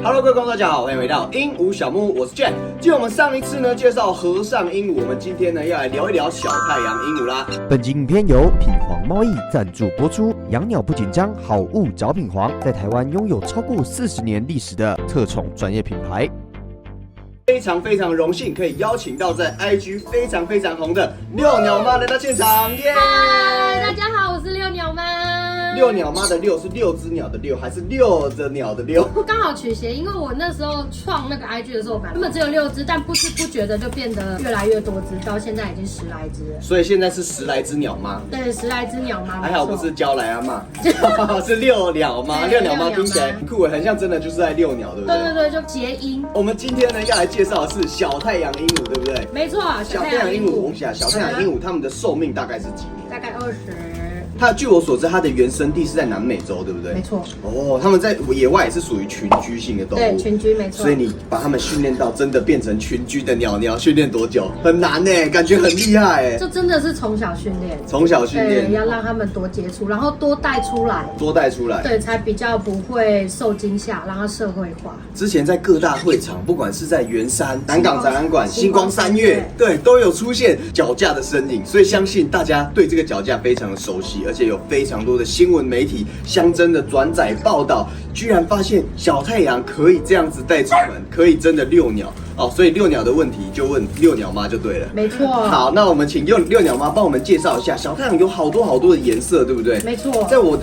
Hello， 各位观众大家好，欢迎回到鹦鹉小木屋，我是 Jack。继我们上一次呢介绍和尚鹦鹉，我们今天呢要来聊一聊小太阳鹦鹉啦。本集影片由品皇贸易赞助播出。养鸟不紧张，好物找品皇，在台湾拥有超过40年历史的特宠专业品牌。非常荣幸可以邀请到在 IG 非常红的遛鸟妈来到现场，耶！嗨，大家好，我是遛鸟妈。遛鸟妈的遛是六只鸟的遛，还是遛着鸟的遛？刚好取谐，因为我那时候创那个 IG 的时候，原本只有6只，但不知不觉的就变得越来越多只，到现在已经10来只了。所以现在是10来只鸟妈。对，10来只鸟妈。还好不是教来阿妈，是遛鸟妈。遛鸟妈听起来很酷诶，很像真的就是在遛鸟，对不对？对，就谐音。我们今天呢要来介绍的是小太阳鹦鹉，对不对？没错，小太阳鹦鹉，我们讲小太阳鹦鹉，它们的寿命大概是几年？大概20。它据我所知，它的原生地是在南美洲，对不对？没错。哦，它们在野外也是属于群居性的动物。对，群居没错。所以你把它们训练到真的变成群居的鸟，训练多久？很难呢，感觉很厉害哎。这真的是从小训练。从小训练。对，要让它们多接触，然后多带出来。多带出来。对，才比较不会受惊吓，让它社会化。之前在各大会场，不管是在圆山、南港展览馆、星光三月，对，都有出现脚架的身影，所以相信大家对这个脚架非常的熟悉，而且有非常多的新闻媒体相真的转载报道，居然发现小太阳可以这样子带出门，可以真的遛鸟哦，所以遛鸟的问题就问遛鸟妈就对了。没错。好，那我们请遛鸟妈帮我们介绍一下小太阳有好多的颜色，对不对？没错。在我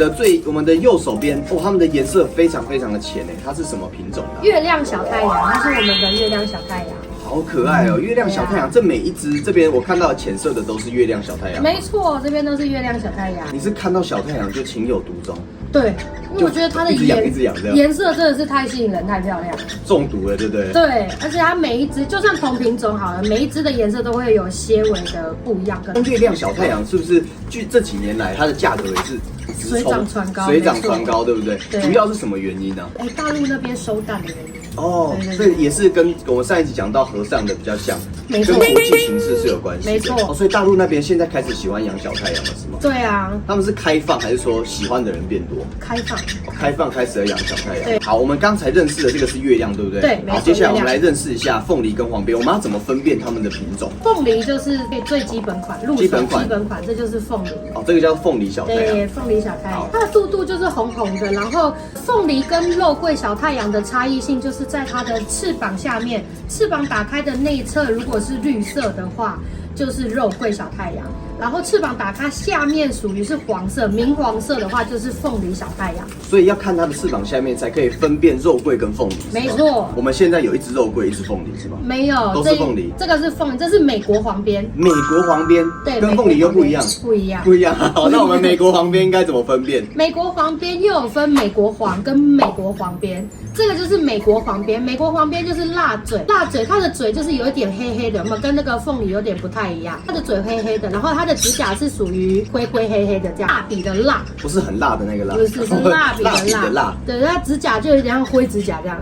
们的右手边，哦，它们的颜色非常的浅诶，它是什么品种的？月亮小太阳，它是我们的月亮小太阳。好可爱哦，月亮小太阳，这每一只这边我看到浅色的都是月亮小太阳。没错，这边都是月亮小太阳。你是看到小太阳就情有独钟？对，因为我觉得它的颜色真的是太吸引人，太漂亮，中毒了，对不对？对，而且它每一只就算同品种好了，每一只的颜色都会有些微的不一样。月亮小太阳是不是据这几年来它的价格也是水涨船高？水涨船高，对不对？对。主要是什么原因呢？大陆那边收蛋的原因。哦，所以也是跟我们上一集讲到和尚的比较像，没错，跟国际形势是有关系的。没错。哦，所以大陆那边现在开始喜欢养小太阳了，是吗？对啊。他们是开放还是说喜欢的人变多？开放。开放开始养小太阳。对。好，我们刚才认识的这个是月亮，对不对？对。好，接下来我们来认识一下凤梨跟黄边，我们要怎么分辨它们的品种？凤梨就是最基本款，基本款，这就是凤梨。哦，这个叫凤梨小太阳。对，凤梨小太阳，它的肚肚就是红红的，然后凤梨跟肉桂小太阳的差异性就是在它的翅膀下面，翅膀打开的内侧如果是绿色的话，就是肉桂小太阳。然后翅膀打开下面属于是黄色，明黄色的话就是凤梨小太阳。所以要看它的翅膀下面才可以分辨肉桂跟凤梨。没错。我们现在有一只肉桂，一只凤梨是吗？没有，都是凤梨。这个是凤梨，这是美国黄边。美国黄边，对，跟凤梨又不一样。不一样。好，那我们美国黄边应该怎么分辨？美国黄边又有分美国黄跟美国黄边，这个就是美国黄边。美国黄边就是辣嘴，它的嘴就是有一点黑黑的，有没有跟那个凤梨有点不太一样？它的嘴黑黑的，然后它的指甲是属于灰黑黑的这样，蜡笔的蜡，不是很辣的那个辣，不是，是蜡笔的蜡。对，它指甲就有点像灰指甲这样。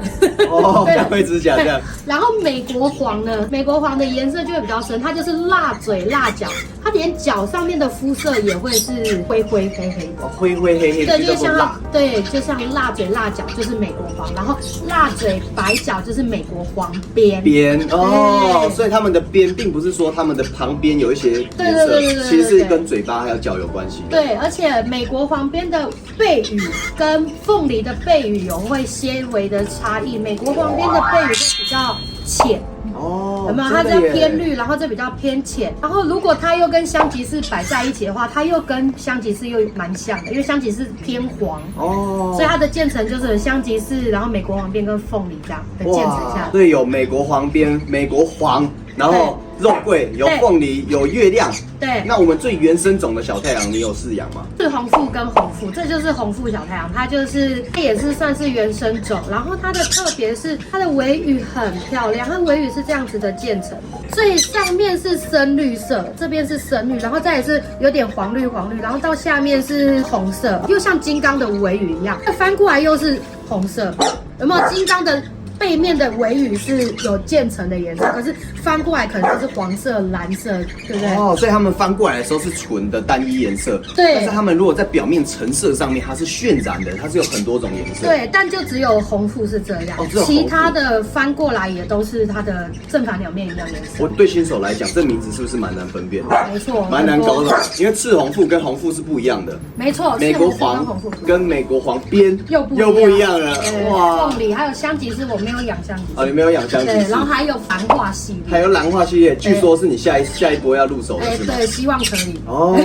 哦，像灰指甲这样。然后美国黄呢，美国黄的颜色就会比较深，它就是辣嘴辣脚，它连脚上面的肤色也会是灰黑黑的。灰黑黑的，对，就像对，就像辣嘴辣脚就是美国黄，然后辣嘴白脚就是美国黄边。哦，所以它们的边并不是说它们的旁边有一些颜色，其实是跟嘴巴还有脚有关系的。对，而且美国黄边的背羽跟凤梨的背羽有会些微的差异，美国黄边的背羽会比较浅。哦，有没有？它比较偏绿，然后这比较偏浅。然后如果它又跟香吉士摆在一起的话，它又跟香吉士又蛮像的，因为香吉士偏黄哦，所以它的渐层就是香吉士，然后美国黄边跟凤梨这样的渐层下。对，有美国黄边、美国黄，然后肉桂，有凤梨，有月亮。对，那我们最原生种的小太阳，你有饲养吗？是红腹跟红腹，这就是红腹小太阳，它也是算是原生种。然后它的特别是它的尾羽很漂亮，它尾羽是这样子的渐层，所以上面是深绿色，这边是深绿，然后再也是有点黄绿，然后到下面是红色，又像金刚的尾羽一样，翻过来又是红色，有没有金刚的？背面的尾羽是有渐层的颜色，可是翻过来可能就是黄色、蓝色，对不对？哦，所以他们翻过来的时候是纯的单一颜色，对。但是他们如果在表面成色上面，它是渲染的，它是有很多种颜色。对，但就只有红腹是这样，其他的翻过来也都是它的正反两面一样颜色。我对新手来讲，这名字是不是蛮难分辨的？没错，蛮难搞的，因为赤红腹跟红腹是不一样的。没错，美国黄跟美国黄边又不一样了。哇，凤梨还有香吉士，我没有养香吉士。哦，你没有养香吉士。对，然后还有蓝化系列。还有蓝化系列，据说是你下一波要入手的是吗？对，希望可以。哦，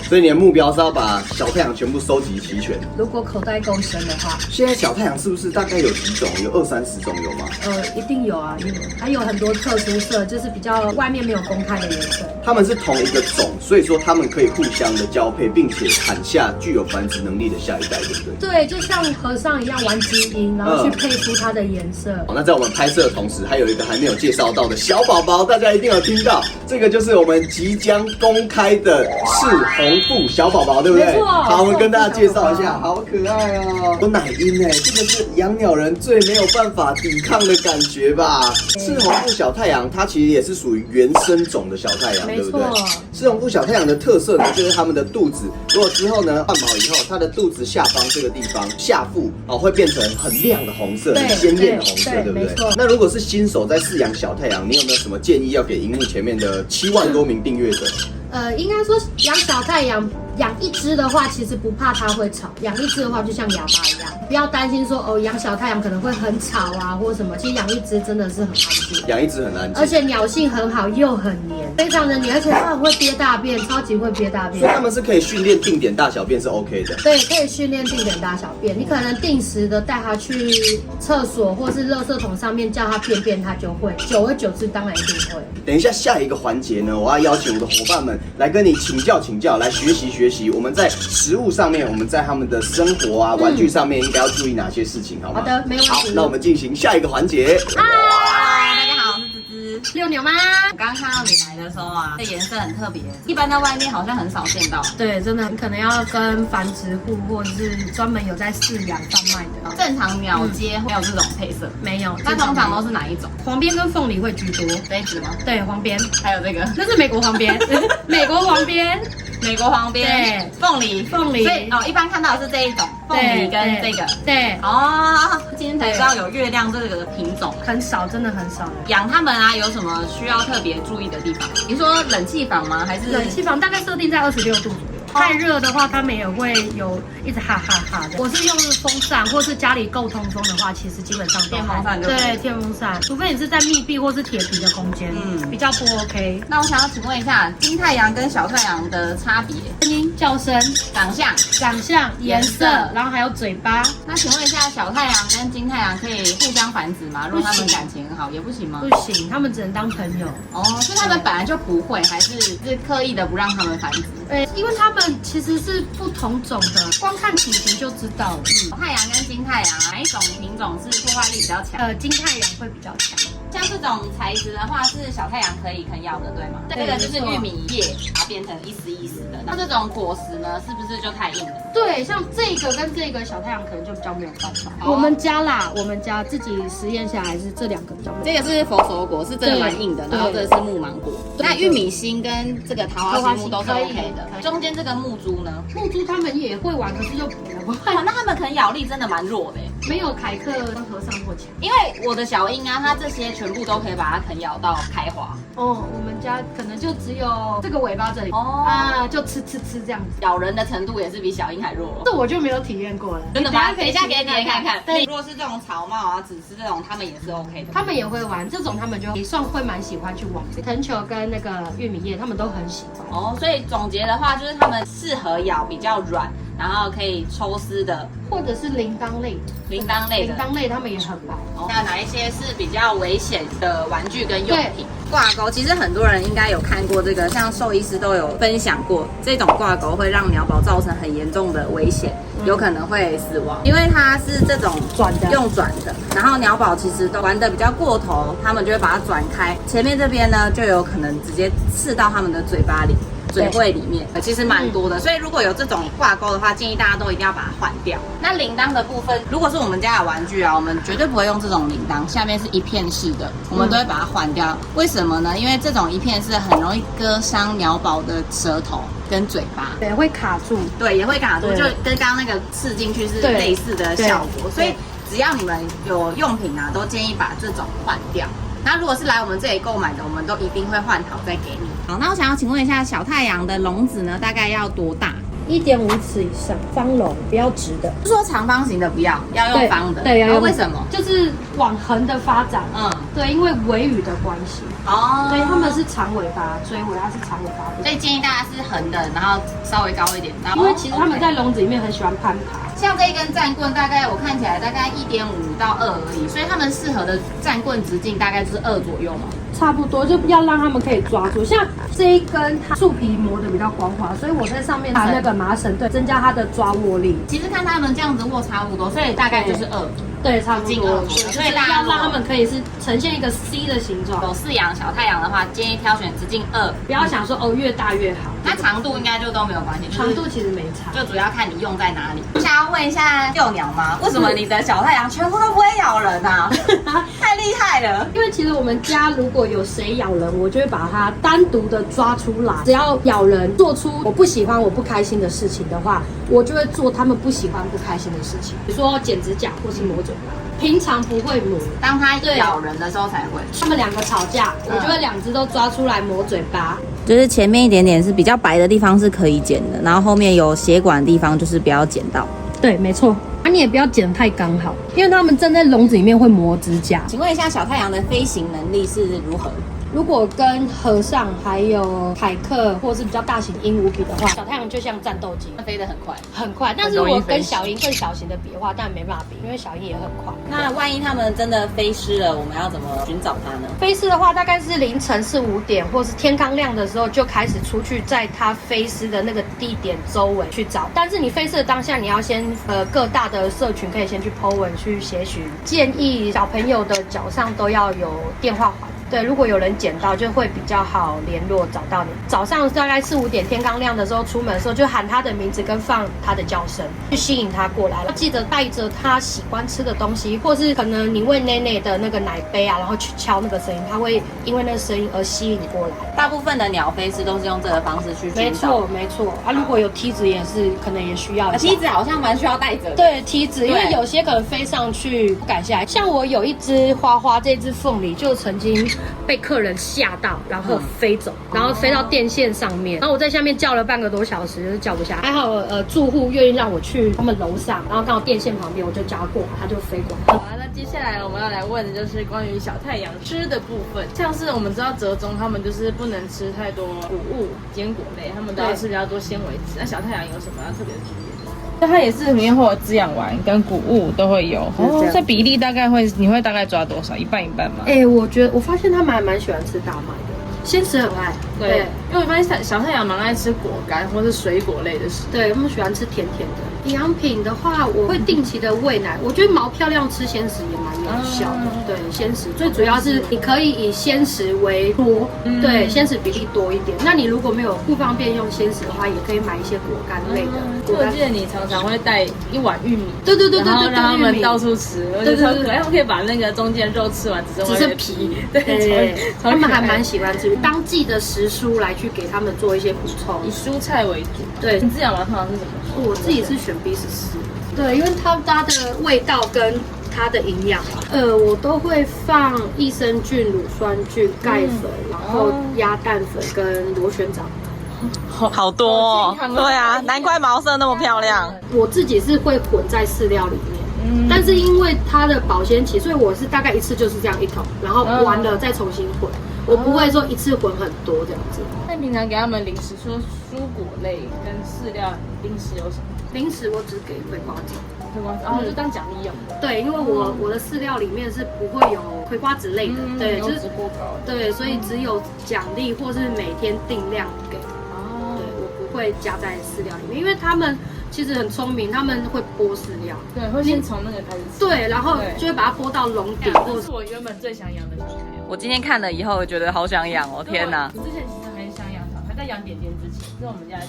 所以你的目标是要把小太阳全部收集齐全。如果口袋够深的话。现在小太阳是不是大概有几种？有20-30种有吗？一定有啊，还有很多特殊色，就是比较外面没有公开的颜色。它们是同一个种，所以说它们可以互相的交配，并且产下具有繁殖能力的下一代，对不对？对，就像和尚一样玩基因，然后去配出它的颜色。那在我们拍摄的同时，还有一个还没有介绍到的小宝宝，大家一定有听到，这个就是我们即将公开的赤红腹小宝宝，对不对？没错。好，我们跟大家介绍一下，好可爱哦，有奶音哎，这个是养鸟人最没有办法抵抗的感觉吧？赤红腹小太阳，它其实也是属于原生种的小太阳，对不对？赤红腹小太阳的特色呢，就是它们的肚子，如果之后呢换毛以后，它的肚子下方这个地方下腹会变成很亮的红色，很鲜艳的红色，对不对？那如果是新手在饲养小太阳，你有没有什么建议要给荧幕前面的7万多名订阅者？应该说养小太阳，养一只的话，其实不怕它会吵；养一只的话，就像哑巴一样，不要担心说养小太阳可能会很吵啊，或什么。其实养一只真的是很安静，养一只很安静，而且鸟性很好，又很黏，非常的黏，而且它很会憋大便，超级会憋大便。所以它们是可以训练定点大小便是 OK 的。对，可以训练定点大小便。你可能定时的带它去厕所或是垃圾桶上面叫它便便，它就会。久而久之，当然一定会。等一下下一个环节呢，我要邀请我的伙伴们来跟你请教，来学习。我们在食物上面，我们在他们的生活啊、玩具上面应该要注意哪些事情，好吗？好的，没问题。好，那我们进行下一个环节。大家好，我是芝芝。遛鸟吗？我刚刚看到你来的时候啊，这颜色很特别，一般在外面好像很少见到。对，真的，你可能要跟繁殖户或者是专门有在饲养贩卖的。正常鸟街没有这种配色，没有。那通常都是哪一种？黄边跟凤梨会居多。这一只吗？对，黄边。还有这个，那是美国黄边，美国黄边。美国黄边，对，凤梨，所以一般看到的是这一种凤梨跟这个，对，今天才知道有月亮这个品种，很少，真的很少。养它们啊，有什么需要特别注意的地方？你说冷气房吗？还是冷气房大概设定在26度左右。太热的话，他们也会有一直哈哈哈的。我是用风扇，或是家里够通风的话，其实基本上都电风扇对电风扇，除非你是在密闭或是铁皮的空间，比较不 OK。那我想要请问一下，金太阳跟小太阳的差别？声音、叫声、长相、颜色，然后还有嘴巴。那请问一下，小太阳跟金太阳可以互相繁殖吗？如果他们感情很好，也不行吗？不行，他们只能当朋友。所以他们本来就不会，还是刻意的不让他们繁殖？因为他们其实是不同种的，光看体型就知道了。小太阳跟金太阳哪一种品种是破坏力比较强？金太阳会比较强。像这种材质的话，是小太阳可以啃咬的，对吗？这个就是玉米叶，把它变成一丝一丝的。那这种果实呢，是不是就太硬了？对，像这个跟这个小太阳可能就比较没有办法。我们家自己实验下来是这两个比较没有。这个是佛手果，是真的蛮硬的，然后这个是木芒果。那玉米芯跟这个桃花心木都是 OK 的。中间这个木珠呢？木珠他们也会玩，可是又不会。那他们啃咬力真的蛮弱的，没有凯克跟和尚或强。因为我的小鹰啊，它这些全部都可以把它啃咬到开花。我们家可能就只有这个尾巴这里就吃这样子，咬人的程度也是比小鹰还弱。这我就没有体验过了，真的吗？等一下给你看看。对，如果是这种草帽啊、紫丝这种，他们也是 OK 的。他们也会玩这种，他们就也算会蛮喜欢去玩藤球跟那个玉米叶，他们都很喜欢。所以总结的话，就是他们适合咬比较软，然后可以抽丝的，或者是铃铛类他们也很爱。那哪一些是比较危险的玩具跟用品？挂钩其实很多人应该有看过这个，像兽医师都有分享过，这种挂钩会让鸟宝造成很严重的危险，有可能会死亡，因为它是这种用转的，然后鸟宝其实都玩得比较过头，他们就会把它转开，前面这边呢就有可能直接刺到他们的嘴巴里。嘴会里面，其实蛮多的。所以如果有这种挂钩的话，建议大家都一定要把它换掉。那铃铛的部分，如果是我们家的玩具啊，我们绝对不会用这种铃铛，下面是一片式的，我们都会把它换掉。为什么呢？因为这种一片式很容易割伤鸟宝的舌头跟嘴巴，对，会卡住，对，也会卡住，就跟刚刚那个刺进去是类似的效果。所以只要你们有用品啊，都建议把这种换掉。那如果是来我们这里购买的，我们都一定会换好再给你。好，那我想要请问一下，小太阳的笼子呢，大概要多大？1.5尺以上，方笼，不要直的。就说长方形的不要，要用方的。对，要用。为什么？就是往横的发展。对，因为尾羽的关系。哦。对，他们是长尾巴，所以我要是长尾巴。所以建议大家是横的，然后稍微高一点。因为其实他们在笼子里面很喜欢攀爬。像这一根战棍，大概我看起来大概1.5到2而已，所以他们适合的战棍直径大概就是2左右嘛。差不多，就要让他们可以抓住。像这一根，它树皮磨得比较光滑，所以我在上面打那个麻绳，对，增加它的抓握力。其实看他们这样子握差不多，所以大概就是2。对，差不多。所以要让他们可以是呈现一个 C 的形状。有饲养小太阳的话，建议挑选直径2，不要想说越大越好。那长度应该就都没有关系，长度其实没差，就主要看你用在哪里。我想要问一下幼鸟吗？为什么你的小太阳全部都不会咬人啊？太厉害了！因为其实我们家如果有谁咬人，我就会把它单独的抓出来。只要咬人做出我不喜欢、我不开心的事情的话，我就会做他们不喜欢、不开心的事情，比如说剪指甲或是磨嘴巴。平常不会磨，当它咬人的时候才会。他们2个吵架，我就会2只都抓出来磨嘴巴。就是前面一点点是比较白的地方是可以剪的，然后后面有血管的地方就是不要剪到。对，没错。你也不要剪得太刚好，因为他们站在笼子里面会磨指甲。请问一下，小太阳的飞行能力是如何？如果跟和尚还有凯克或是比较大型鹦鹉比的话，小太阳就像战斗机，飞得很快，很快。但是我跟小鹰更小型的比的话，但没办法比，因为小鹰也很快。那万一他们真的飞失了，我们要怎么寻找它呢？飞失的话，大概是凌晨4、5点，或是天刚亮的时候就开始出去，在它飞失的那个地点周围去找。但是你飞失的当下，你要先各大的社群可以先去 po 文去协寻，建议小朋友的脚上都要有电话环。对，如果有人捡到，就会比较好联络找到你。早上大概4、5点天刚亮的时候出门的时候，就喊他的名字跟放他的叫声，去吸引他过来。记得带着他喜欢吃的东西，或是可能你喂奶奶的那个奶杯啊，然后去敲那个声音，他会因为那个声音而吸引你过来。大部分的鸟飞失都是用这个方式去没错没错啊。如果有梯子也是可能也需要。梯子好像蛮需要带着的。对，梯子，因为有些可能飞上去不敢下来。像我有一只花花，这只凤梨就曾经被客人吓到，然后飞走，然后飞到电线上面，然后我在下面叫了半个多小时，就是叫不下来。还好住户愿意让我去他们楼上，然后刚好电线旁边，我就叫他过来，他就飞过来。好啊，那接下来我们要来问的就是关于小太阳吃的部分，像是我们知道折中他们就是不能吃太多谷物、坚果类，他们都要吃比较多纤维质。那小太阳有什么要特别的区别？那它也是里面会有滋养丸跟谷物都会有，这比例大概你会大概抓多少？一半一半吗？我发现他们还蛮喜欢吃大麦的。鲜食很爱，对，因为我发现小太阳蛮爱吃果干或是水果类的食物，对，他们喜欢吃甜甜的。营养品的话，我会定期的喂奶，我觉得毛漂亮吃鲜食也蛮有效的。对，鲜食最主要是你可以以鲜食为多，对，鲜食比例多一点。那你如果没有不方便用鲜食的话，也可以买一些果干类的。我记得你常常会带一碗玉米，对，然后让他们到处吃，我觉得超可爱。他们可以把那个中间肉吃完，只剩皮，对，他们还蛮喜欢吃。当季的时蔬来去给他们做一些补充，以蔬菜为主。对，你滋养丸通常是什么？我自己是选 B14，对，因为它的味道跟它的营养，我都会放益生菌、乳酸菌、钙粉，然后鸭蛋粉跟螺旋藻。好多哦，对啊，难怪毛色那么漂亮。我自己是会混在饲料里面，但是因为它的保鲜期，所以我是大概一次就是这样一桶，然后完了再重新混。我不会说一次混很多这样子。那你平常给他们零食，除了蔬果类跟饲料，零食有什么？零食我只给葵瓜子，然后就当奖励用的。对，因为我的饲料里面是不会有葵瓜子类的，对，就是过高。对，所以只有奖励或是每天定量给。对，我不会加在饲料里面，因为他们其实很聪明，他们会剥饲料，对，会先从那个开始吃，对，然后就会把它剥到笼底。这是我原本最想养的小太阳。我今天看了以后，觉得好想养哦！天哪，我之前其实很想养小太阳，在养点点之前，是我们家的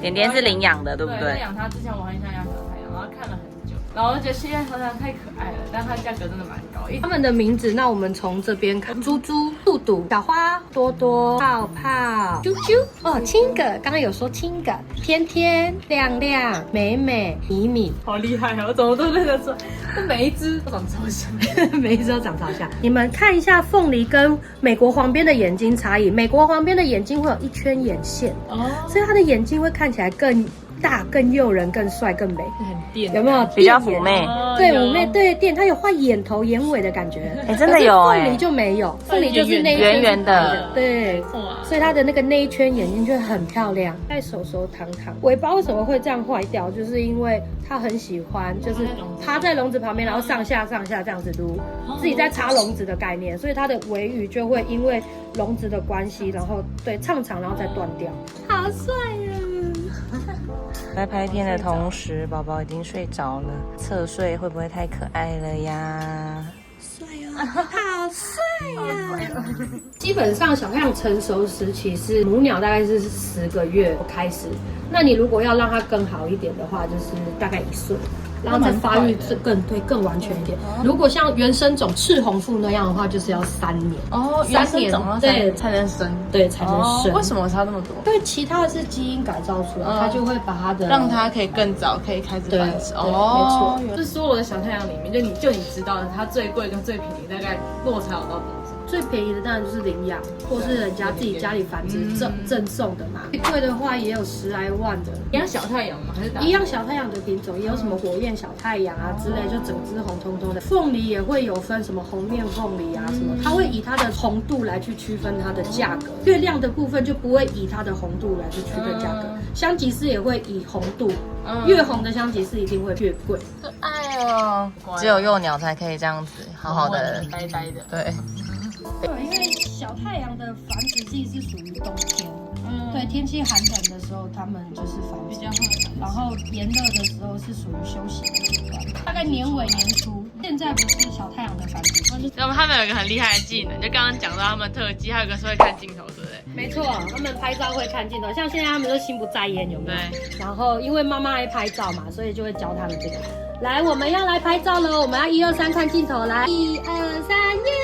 点点是领养的，对不在对？养它之前，我很想养小太阳，然后看了很久，然后我就觉得现在小太阳太可爱了，但它价格真的蛮高。他们的名字，那我们从这边看：猪猪、杜杜、小花、多多、泡泡、啾啾。哦，青葛，刚刚有说青葛、天天、亮亮、美美、米米，好厉害啊！我怎么都认得出来，这每一只都长超像。每一只都长超像。你们看一下凤梨跟美国黄边的眼睛差异，美国黄边的眼睛会有一圈眼线，所以它的眼睛会看起来更大、更诱人、更帅、更美。很电，有没有比较妩媚？对，妩媚，对电，它有画眼头、眼尾的感觉。真的有凤梨就没有，凤梨就是那一圈圆圆的，对，所以它的那一圈眼睛就很漂亮，在手堂堂。尾巴为什么会这样坏掉？就是因为它很喜欢，就是趴在笼子旁边，然后上下这样子撸，自己在插笼子的概念，所以它的尾羽就会因为笼子的关系，然后对唱长，然后再断掉。好帅呀！在拍片的同时，宝宝已经睡着了，侧睡会不会太可爱了呀？帅哦，好帅呀！基本上小太阳成熟时期是母鸟大概是10个月开始，那你如果要让它更好一点的话，就是大概1岁。然后再发育更完全一点。如果像原生种赤红腹那样的话，就是要3年。哦，3年对才能生，对才能生。为什么差这么多？因为其他的是基因改造出来，它就会把它的让它可以更早可以开始繁殖。哦，没错。是所有的小太阳里面，就你知道的，它最贵跟最便宜大概落差有到多少？最便宜的当然就是领养，或是人家自己家里繁殖赠送的嘛。最贵的话也有10来万的。一样小太阳吗？还是一样小太阳的品种，也有什么火焰小太阳啊之类，就整只红彤彤的。凤梨也会有分什么红面凤梨啊什么，它会以它的红度来去区分它的价格。越亮的部分就不会以它的红度来去区分价格。香吉士也会以红度，越红的香吉士一定会越贵。可爱哦，只有幼鸟才可以这样子好好的呆呆的。对。对，因为小太阳的繁殖季是属于冬天，对，天气寒冷的时候，它们就是繁殖，比较会，然后炎热的时候是属于休息的阶段，大概年尾年初。现在不是小太阳的繁殖季，然后他们有一个很厉害的技能，就刚刚讲到他们特技，还有一个是会看镜头，对不对？没错，他们拍照会看镜头，像现在他们都心不在焉，有没有？对。然后因为妈妈爱拍照嘛，所以就会教他们这个。来，我们要来拍照喽！我们要1、2、3看镜头，来，1、2、3，耶！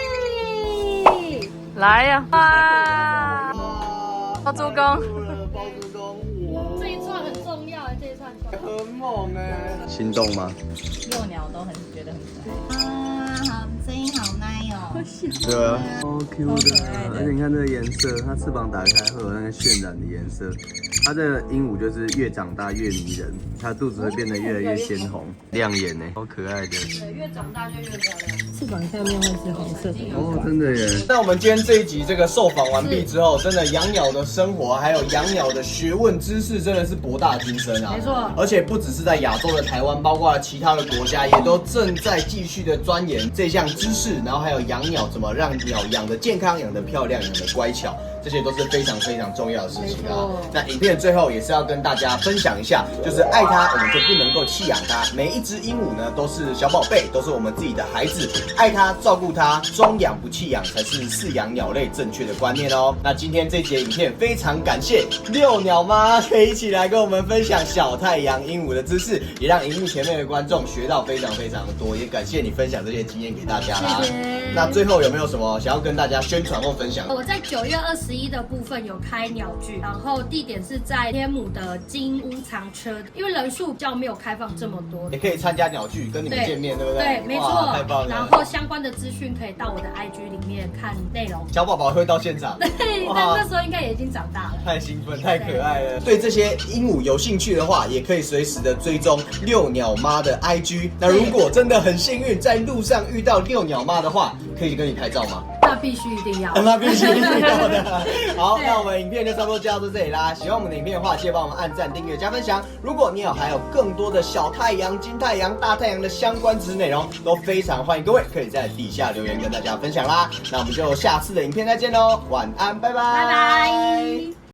来呀！哇！包租公，包租公，这一串很重要，这一串很猛哎！心动吗？幼鸟都很觉得很可爱。好，声音好奶哦。对啊，超 Q 的，而且你看这个颜色，它翅膀打开会有那个渲染的颜色。它的鹦鹉就是越长大越迷人，它肚子会变得越来越鲜红、亮眼呢，好可爱的。对，越长大就越漂亮。翅膀下面会是红色的。哦，真的耶！那我们今天这一集这个受访完毕之后，真的养鸟的生活还有养鸟的学问知识真的是博大精深啊。没错，而且不只是在亚洲的台湾，包括其他的国家也都正在继续的钻研这项知识，然后还有养鸟怎么让鸟养得健康、养得漂亮、养得乖巧。这些都是非常非常重要的事情啊。那影片的最后也是要跟大家分享一下，就是爱它，我们就不能够弃养它。每一只鹦鹉呢都是小宝贝，都是我们自己的孩子，爱它、照顾它，装养不弃养才是饲养鸟类正确的观念哦。那今天这节影片非常感谢遛鸟妈可以一起来跟我们分享小太阳鹦鹉的知识，也让荧幕前面的观众学到非常非常的多，也感谢你分享这些经验给大家啦。谢谢。那最后有没有什么想要跟大家宣传或分享？我在9月21的部分有开鸟剧，然后地点是在天母的金屋藏车，因为人数比较没有开放这么多，也可以参加鸟剧，跟你们见面，对不对？对，没错，太棒了。然后相关的资讯可以到我的 IG 里面看内容。小宝宝会到现场，对，但那时候应该也已经长大了。太兴奋，太可爱了。对这些鹦鹉有兴趣的话，也可以随时的追踪遛鸟妈的 IG。那如果真的很幸运在路上遇到遛鸟妈的话，可以跟你拍照吗？那必须一定要，那必须一定要的。好，那我们影片就差不多就到这里啦。喜欢我们的影片的话，记得帮我们按赞、订阅、加分享。如果你还有更多的小太阳、金太阳、大太阳的相关知识内容，都非常欢迎各位可以在底下留言跟大家分享啦。那我们就下次的影片再见喽，晚安，拜拜，拜拜。